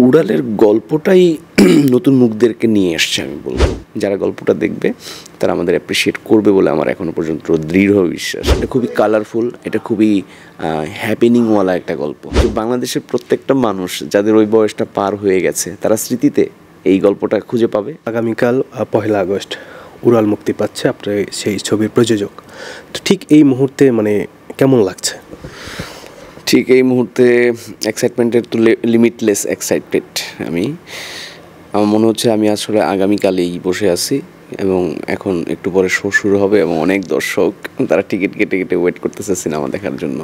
উড়ালের গল্পটাই নতুন মুখদেরকে নিয়ে এসছে আমি বলব। যারা গল্পটা দেখবে তারা আমাদের অ্যাপ্রিশিয়েট করবে বলে আমার এখনো পর্যন্ত দৃঢ় বিশ্বাস। এটা খুবই কালারফুল, এটা খুবই হ্যাপেনিংওয়ালা একটা গল্প। বাংলাদেশের প্রত্যেকটা মানুষ যাদের ওই বয়সটা পার হয়ে গেছে তারা স্মৃতিতে এই গল্পটা খুঁজে পাবে। আগামীকাল 1 আগস্ট উড়াল মুক্তি পাচ্ছে, আপনি সেই ছবির প্রযোজক। তো ঠিক এই মুহূর্তে কেমন লাগছে? ঠিক এই মুহূর্তে এক্সাইটমেন্টের তো লিমিটলেস এক্সাইটেড। আমার মনে হচ্ছে আমি আসলে আগামীকালেই বসে আছি এবং এখন একটু পরে শো শুরু হবে এবং অনেক দর্শক তারা টিকিট কেটে ওয়েট করতেছে সিনেমা দেখার জন্য।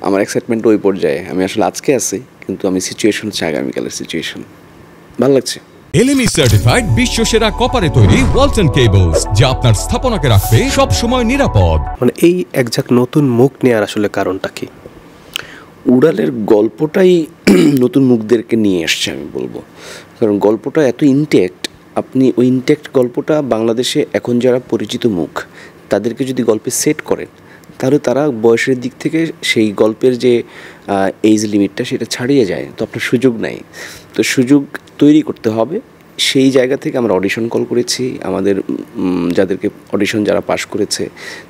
আমার এক্সাইটমেন্ট ওই পর্যায়ে। আমি আসলে আজকে আছি, কিন্তু আমি সিচুয়েশন হচ্ছে আগামীকালের সিচুয়েশন। ভালো লাগছে। এলএমই সার্টিফাইড বিশ্বসেরা কপারে তৈরি ওয়ালটন কেবলস, যা আপনার স্থাপনাকে রাখবে সব সময় নিরাপদ। এই একজাক নতুন মুখ নেওয়ার আসলে কারণটা কি? উড়ালের গল্পটাই নতুন মুখদেরকে নিয়ে এসছে আমি বলবো। কারণ গল্পটা এত ইনটেক্ট, আপনি ওই ইনটেক্ট গল্পটা বাংলাদেশে এখন যারা পরিচিত মুখ তাদেরকে যদি গল্পে সেট করেন, তাহলে তারা বয়সের দিক থেকে সেই গল্পের যে এজ লিমিটটা সেটা ছাড়িয়ে যায়। তো আপনার সুযোগ নাই, তো সুযোগ তৈরি করতে হবে। সেই জায়গা থেকে আমরা অডিশন কল করেছি। আমাদের যাদেরকে অডিশন যারা পাশ করেছে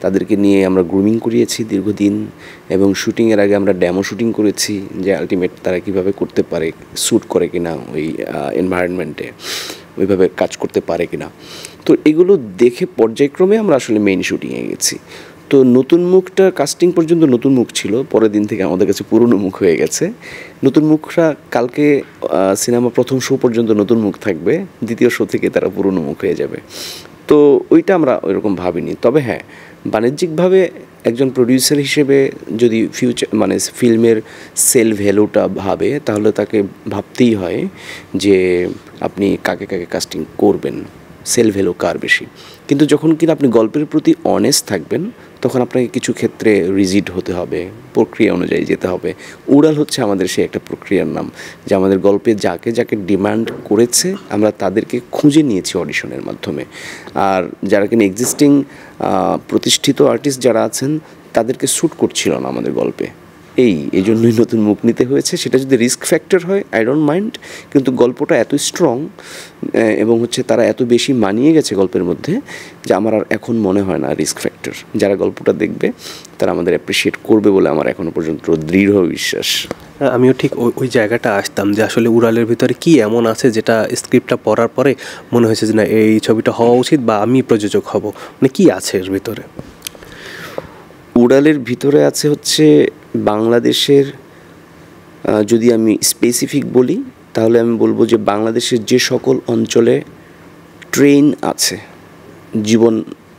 তাদেরকে নিয়ে আমরা গ্রুমিং করিয়েছি দীর্ঘদিন, এবং শুটিংয়ের আগে আমরা ডেমো শুটিং করেছি যে আলটিমেট তারা কীভাবে করতে পারে, শ্যুট করে কিনা ওই এনভায়রনমেন্টে, ওইভাবে কাজ করতে পারে কিনা। তো এগুলো দেখে পর্যায়ক্রমে আমরা আসলে মেইন শুটিংয়ে গেছি। তো নতুন মুখটা কাস্টিং পর্যন্ত নতুন মুখ ছিল, পরের দিন থেকে আমাদের কাছে পুরনো মুখ হয়ে গেছে। নতুন মুখরা কালকে সিনেমা প্রথম শো পর্যন্ত নতুন মুখ থাকবে, দ্বিতীয় শো থেকে তারা পুরনো মুখ হয়ে যাবে। তো ওইটা আমরা ওইরকম ভাবিনি। তবে হ্যাঁ, বাণিজ্যিকভাবে একজন প্রডিউসার হিসেবে যদি ফিল্মের সেল ভ্যালুটা ভাবে, তাহলে তাকে ভাবতেই হয় যে আপনি কাকে কাকে কাস্টিং করবেন, সেল ভ্যালু কার বেশি। কিন্তু যখন কিনা আপনি গল্পের প্রতি অনেস্ট থাকবেন, তখন আপনাকে কিছু ক্ষেত্রে রিজিড হতে হবে, প্রক্রিয়া অনুযায়ী যেতে হবে। উড়াল হচ্ছে আমাদের সেই একটা প্রক্রিয়ার নাম, যে আমাদের গল্পে যাকে যাকে ডিমান্ড করেছে আমরা তাদেরকে খুঁজে নিয়েছি অডিশনের মাধ্যমে। আর যারা কিনা এক্সিস্টিং প্রতিষ্ঠিত আর্টিস্ট যারা আছেন তাদেরকে শ্যুট করছিল না আমাদের গল্পে, এই জন্যই নতুন মুখ নিতে হয়েছে। সেটা যদি রিস্ক ফ্যাক্টর হয় আই ডোন্ট মাইন্ড, কিন্তু গল্পটা এত স্ট্রং এবং তারা এত বেশি মানিয়ে গেছে গল্পের মধ্যে যে আমার আর এখন মনে হয় না রিস্ক ফ্যাক্টর। যারা গল্পটা দেখবে তারা আমাদের অ্যাপ্রিশিয়েট করবে বলে আমার এখনো পর্যন্ত দৃঢ় বিশ্বাস। আমিও ঠিক ওই জায়গাটা আসতাম যে আসলে উড়ালের ভিতরে কি এমন আছে যেটা স্ক্রিপ্টটা পড়ার পরে মনে হয়েছে যে না, এই ছবিটা হওয়া উচিত বা আমি প্রযোজক হব। কি আছে এর ভিতরে? উড়ালের ভিতরে আছে বাংলাদেশের, যদি আমি স্পেসিফিক বলি তাহলে আমি বলবো যে বাংলাদেশের যে সকল অঞ্চলে ট্রেন আছে জীবন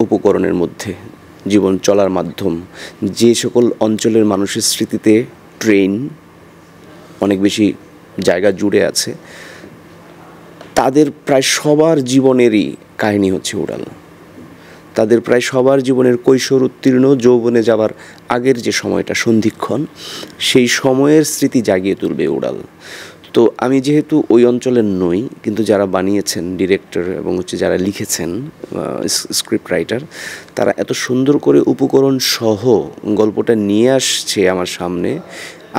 উপকরণের মধ্যে, জীবন চলার মাধ্যম, যে সকল অঞ্চলের মানুষের স্মৃতিতে ট্রেন অনেক বেশি জায়গা জুড়ে আছে, তাদের প্রায় সবার জীবনেরই কাহিনী হচ্ছে উড়াল। তাদের প্রায় সবার জীবনের কৈশোর উত্তীর্ণ যৌবনে যাওয়ার আগের যে সময়টা সন্ধিক্ষণ, সেই সময়ের স্মৃতি জাগিয়ে তুলবে উড়াল। তো আমি যেহেতু ওই অঞ্চলের নই, কিন্তু যারা বানিয়েছেন ডিরেক্টর এবং যারা লিখেছেন স্ক্রিপ্ট রাইটার, তারা এত সুন্দর করে উপকরণ সহ গল্পটা নিয়ে আসছে আমার সামনে।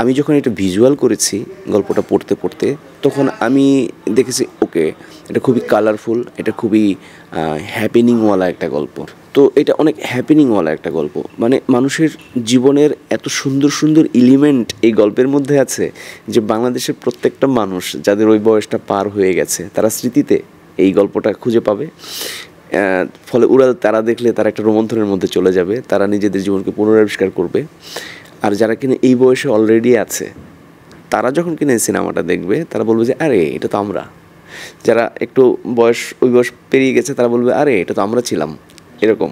আমি যখন এটা ভিজুয়াল করেছি গল্পটা পড়তে পড়তে, তখন আমি দেখেছি ওকে, এটা খুবই কালারফুল, এটা খুবই হ্যাপেনিংওয়ালা একটা গল্প। তো এটা অনেক হ্যাপেনিংওয়ালা একটা গল্প, মানুষের জীবনের এত সুন্দর সুন্দর এলিমেন্ট এই গল্পের মধ্যে আছে যে বাংলাদেশের প্রত্যেকটা মানুষ যাদের ওই বয়সটা পার হয়ে গেছে তারা স্মৃতিতে এই গল্পটা খুঁজে পাবে। ফলে উড়াল তারা দেখলে তারা একটা রোমন্থনের মধ্যে চলে যাবে, তারা নিজেদের জীবনকে পুনরাবিষ্কার করবে। আর যারা কিনা এই বয়সে অলরেডি আছে, তারা যখন কিনা এই সিনেমাটা দেখবে তারা বলবে যে আরে এটা তো আমরা। যারা একটু ওই বয়স পেরিয়ে গেছে তারা বলবে আরে এটা তো আমরা ছিলাম, এরকম।